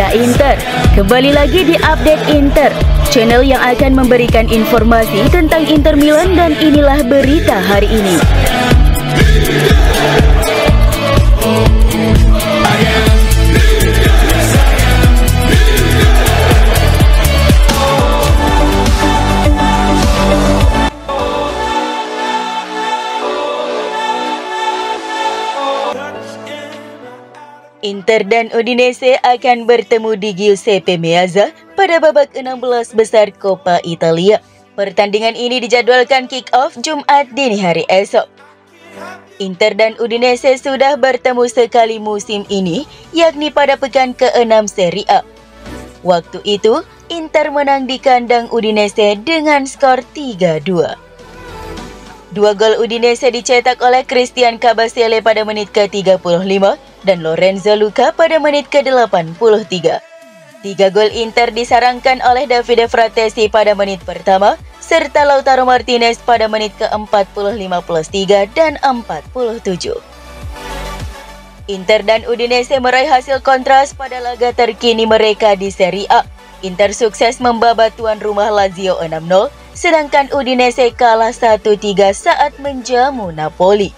Reza Inter. Kembali lagi di Update Inter, channel yang akan memberikan informasi tentang Inter Milan, dan inilah berita hari ini. Inter dan Udinese akan bertemu di Giuseppe Meazza pada babak 16 besar Coppa Italia. Pertandingan ini dijadwalkan kick-off Jumat dini hari esok. Inter dan Udinese sudah bertemu sekali musim ini, yakni pada pekan ke-6 Serie A. Waktu itu, Inter menang di kandang Udinese dengan skor 3-2. Dua gol Udinese dicetak oleh Christian Kabasele pada menit ke-35 dan Lorenzo Luca pada menit ke-83. 3 gol Inter disarangkan oleh Davide Fratesi pada menit pertama, serta Lautaro Martinez pada menit ke-40-53 dan 47. Inter dan Udinese meraih hasil kontras pada laga terkini mereka di Serie A. Inter sukses membabat tuan rumah Lazio 6-0, sedangkan Udinese kalah 1-3 saat menjamu Napoli.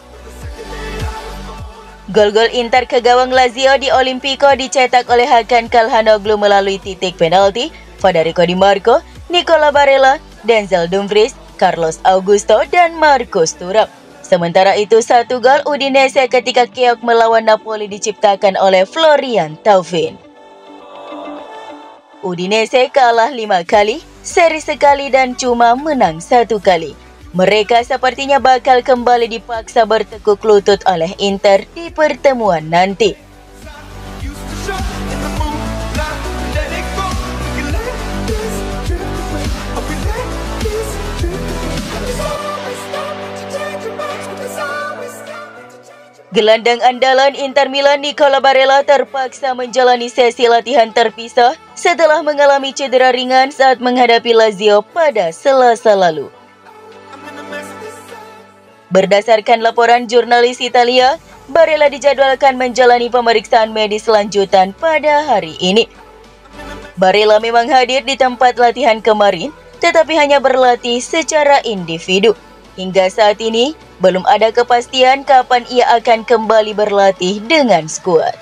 Gol-gol Inter ke gawang Lazio di Olimpico dicetak oleh Hakan Calhanoglu melalui titik penalti, Federico Di Marco, Nicola Barella, Denzel Dumfries, Carlos Augusto, dan Marcus Thuram. Sementara itu, 1 gol Udinese ketika keok melawan Napoli diciptakan oleh Florian Thauvin. Udinese kalah 5 kali, seri sekali dan cuma menang 1 kali. Mereka sepertinya bakal kembali dipaksa bertekuk lutut oleh Inter di pertemuan nanti. Gelandang andalan Inter Milan Nicola Barella terpaksa menjalani sesi latihan terpisah setelah mengalami cedera ringan saat menghadapi Lazio pada Selasa lalu. Berdasarkan laporan jurnalis Italia, Barella dijadwalkan menjalani pemeriksaan medis lanjutan pada hari ini. Barella memang hadir di tempat latihan kemarin, tetapi hanya berlatih secara individu. Hingga saat ini, belum ada kepastian kapan ia akan kembali berlatih dengan skuad.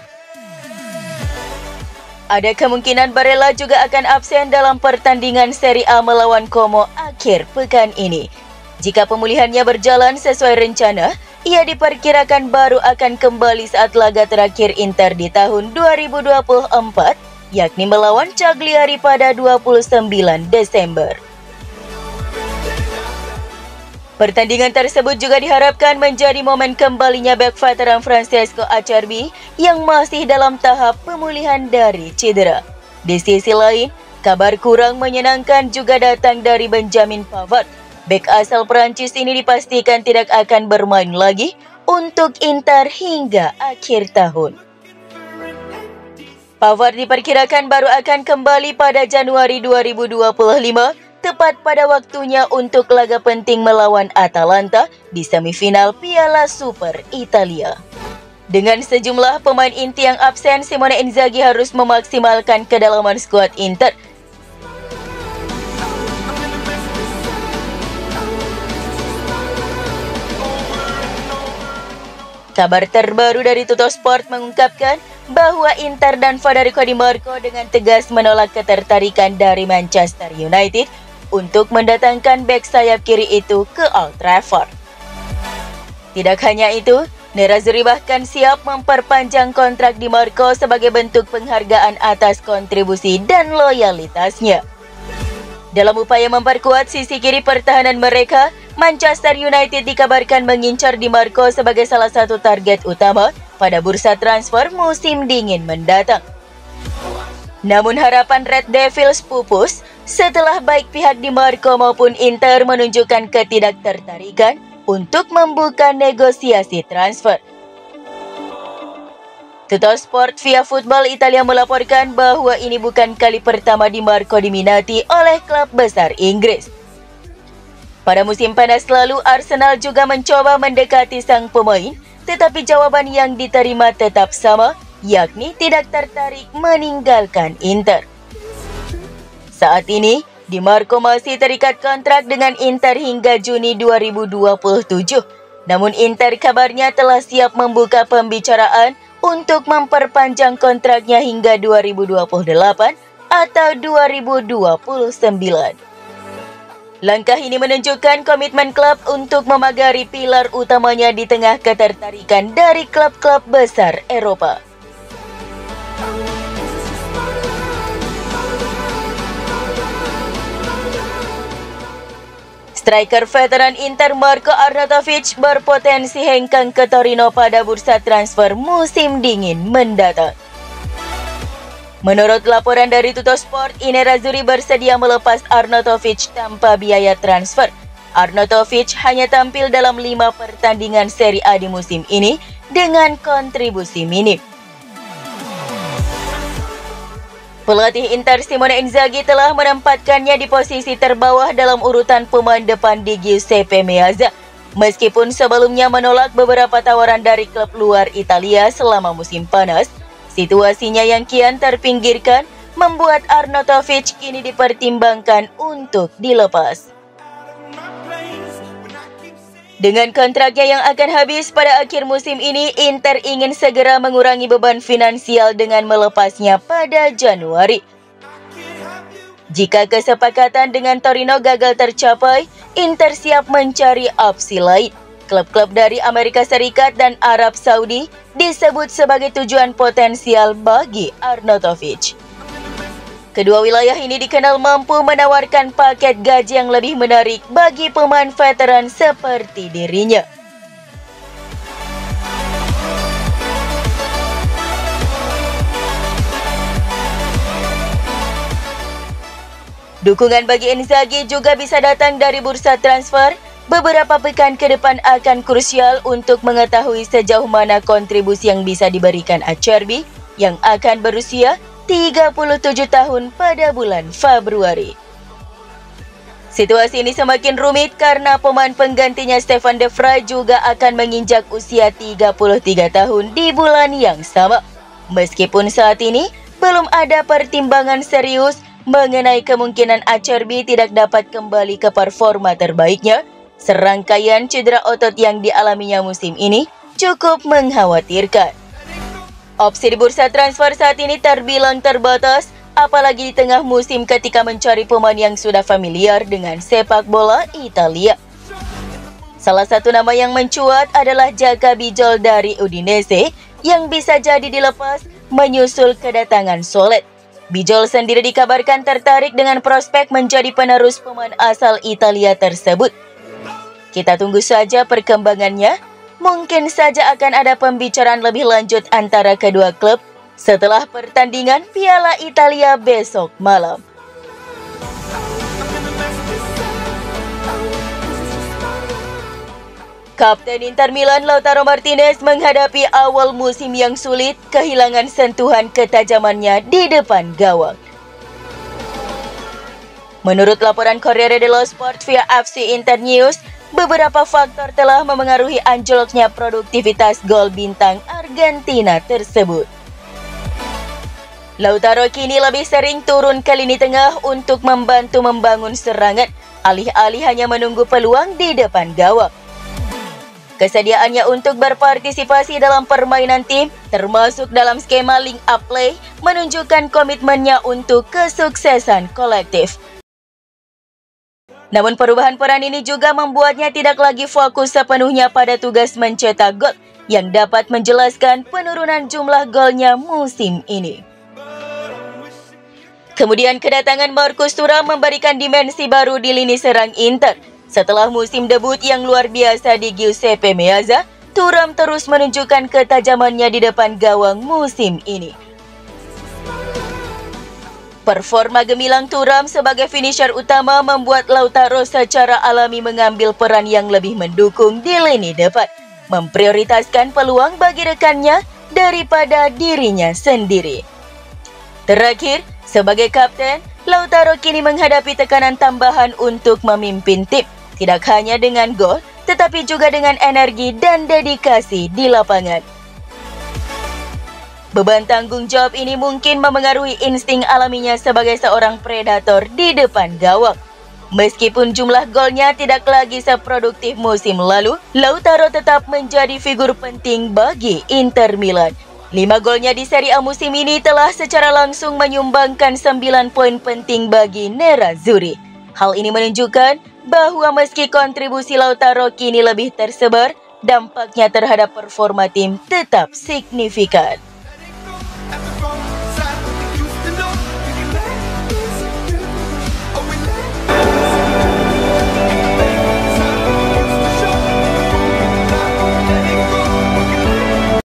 Ada kemungkinan Barella juga akan absen dalam pertandingan Serie A melawan Como akhir pekan ini. Jika pemulihannya berjalan sesuai rencana, ia diperkirakan baru akan kembali saat laga terakhir Inter di tahun 2024, yakni melawan Cagliari pada 29 Desember. Pertandingan tersebut juga diharapkan menjadi momen kembalinya bek veteran Francesco Acerbi yang masih dalam tahap pemulihan dari cedera. Di sisi lain, kabar kurang menyenangkan juga datang dari Benjamin Pavard. Bek asal Prancis ini dipastikan tidak akan bermain lagi untuk Inter hingga akhir tahun. Pavard diperkirakan baru akan kembali pada Januari 2025, tepat pada waktunya untuk laga penting melawan Atalanta di semifinal Piala Super Italia. Dengan sejumlah pemain inti yang absen, Simone Inzaghi harus memaksimalkan kedalaman skuad Inter. Kabar terbaru dari Tuttosport mengungkapkan bahwa Inter dan Federico Di Marco dengan tegas menolak ketertarikan dari Manchester United untuk mendatangkan bek sayap kiri itu ke Old Trafford. Tidak hanya itu, Nerazzurri bahkan siap memperpanjang kontrak Di Marco sebagai bentuk penghargaan atas kontribusi dan loyalitasnya. Dalam upaya memperkuat sisi kiri pertahanan mereka, Manchester United dikabarkan mengincar Di Marco sebagai salah satu target utama pada bursa transfer musim dingin mendatang. Namun harapan Red Devils pupus setelah baik pihak Di Marco maupun Inter menunjukkan ketidaktertarikan untuk membuka negosiasi transfer. Tuttosport via Football Italia melaporkan bahwa ini bukan kali pertama Di Marco diminati oleh klub besar Inggris. Pada musim panas lalu, Arsenal juga mencoba mendekati sang pemain, tetapi jawaban yang diterima tetap sama, yakni tidak tertarik meninggalkan Inter. Saat ini, Di Marco masih terikat kontrak dengan Inter hingga Juni 2027. Namun Inter kabarnya telah siap membuka pembicaraan untuk memperpanjang kontraknya hingga 2028 atau 2029. Langkah ini menunjukkan komitmen klub untuk memagari pilar utamanya di tengah ketertarikan dari klub-klub besar Eropa. Striker veteran Inter Marco Arnautovic berpotensi hengkang ke Torino pada bursa transfer musim dingin mendatang. Menurut laporan dari Tuttosport, I Nerazzurri bersedia melepas Arnautovic tanpa biaya transfer. Arnautovic hanya tampil dalam 5 pertandingan Serie A di musim ini dengan kontribusi minim. Pelatih Inter Simone Inzaghi telah menempatkannya di posisi terbawah dalam urutan pemain depan di Giuseppe Meazza. Meskipun sebelumnya menolak beberapa tawaran dari klub luar Italia selama musim panas, situasinya yang kian terpinggirkan membuat Arnautovic kini dipertimbangkan untuk dilepas. Dengan kontraknya yang akan habis pada akhir musim ini, Inter ingin segera mengurangi beban finansial dengan melepasnya pada Januari. Jika kesepakatan dengan Torino gagal tercapai, Inter siap mencari opsi lain. Klub-klub dari Amerika Serikat dan Arab Saudi disebut sebagai tujuan potensial bagi Arnautovic. Kedua wilayah ini dikenal mampu menawarkan paket gaji yang lebih menarik bagi pemain veteran seperti dirinya. Dukungan bagi Inzaghi juga bisa datang dari bursa transfer. Beberapa pekan ke depan akan krusial untuk mengetahui sejauh mana kontribusi yang bisa diberikan Acerbi yang akan berusia 37 tahun pada bulan Februari. Situasi ini semakin rumit karena pemain penggantinya Stefan de Vrij juga akan menginjak usia 33 tahun di bulan yang sama. Meskipun saat ini belum ada pertimbangan serius mengenai kemungkinan Acerbi tidak dapat kembali ke performa terbaiknya, serangkaian cedera otot yang dialaminya musim ini cukup mengkhawatirkan. Opsi di bursa transfer saat ini terbilang terbatas, apalagi di tengah musim ketika mencari pemain yang sudah familiar dengan sepak bola Italia. Salah satu nama yang mencuat adalah Jaga Bijol dari Udinese yang bisa jadi dilepas menyusul kedatangan Solet. Bijol sendiri dikabarkan tertarik dengan prospek menjadi penerus pemain asal Italia tersebut. Kita tunggu saja perkembangannya. Mungkin saja akan ada pembicaraan lebih lanjut antara kedua klub setelah pertandingan Piala Italia besok malam. Kapten Inter Milan Lautaro Martinez menghadapi awal musim yang sulit, kehilangan sentuhan ketajamannya di depan gawang. Menurut laporan Corriere dello Sport via FC Internews, beberapa faktor telah memengaruhi anjloknya produktivitas gol bintang Argentina tersebut. Lautaro kini lebih sering turun ke lini tengah untuk membantu membangun serangan, alih-alih hanya menunggu peluang di depan gawang. Kesediaannya untuk berpartisipasi dalam permainan tim, termasuk dalam skema link up play, menunjukkan komitmennya untuk kesuksesan kolektif. Namun perubahan peran ini juga membuatnya tidak lagi fokus sepenuhnya pada tugas mencetak gol yang dapat menjelaskan penurunan jumlah golnya musim ini. Kemudian kedatangan Marcus Thuram memberikan dimensi baru di lini serang Inter. Setelah musim debut yang luar biasa di Giuseppe Meazza, Thuram terus menunjukkan ketajamannya di depan gawang musim ini. Performa gemilang Thuram sebagai finisher utama membuat Lautaro secara alami mengambil peran yang lebih mendukung di lini depan, memprioritaskan peluang bagi rekannya daripada dirinya sendiri. Terakhir, sebagai kapten, Lautaro kini menghadapi tekanan tambahan untuk memimpin tim, tidak hanya dengan gol, tetapi juga dengan energi dan dedikasi di lapangan. Beban tanggung jawab ini mungkin memengaruhi insting alaminya sebagai seorang predator di depan gawang. Meskipun jumlah golnya tidak lagi seproduktif musim lalu, Lautaro tetap menjadi figur penting bagi Inter Milan. 5 golnya di Serie A musim ini telah secara langsung menyumbangkan 9 poin penting bagi Nerazzurri. Hal ini menunjukkan bahwa meski kontribusi Lautaro kini lebih tersebar, dampaknya terhadap performa tim tetap signifikan.